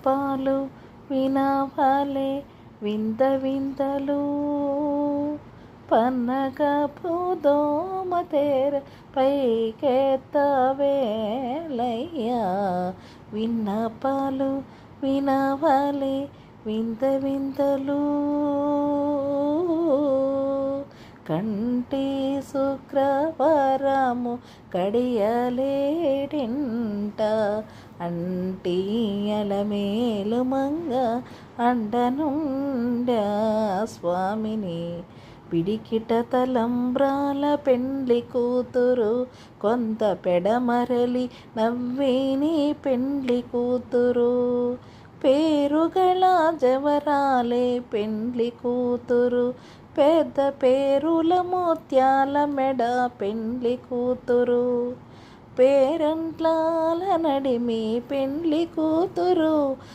విన్నపాలు వినవలే వింత వింతలు పన్నగపు దోమ తెర పైకెత్తవేలయ్యా విన్నపాలు వినవలే వింత వింతలు కంటి శుక్రవారము కడియలేడింట అంటియలమేలు మంగ అండనుండా స్వామిని పిడికిట తలంబ్రాల పెండ్లి కూతురు కొంత పెడమరలి నవ్విని పెండ్లి కూతురు పేరుగల జవరాలే పెండ్లి కూతురు పెద్ద పేరుల ముత్యాల మెడ పెండ్లి కూతురు పేరంట్లాల నడిమి పెండ్లి కూతురు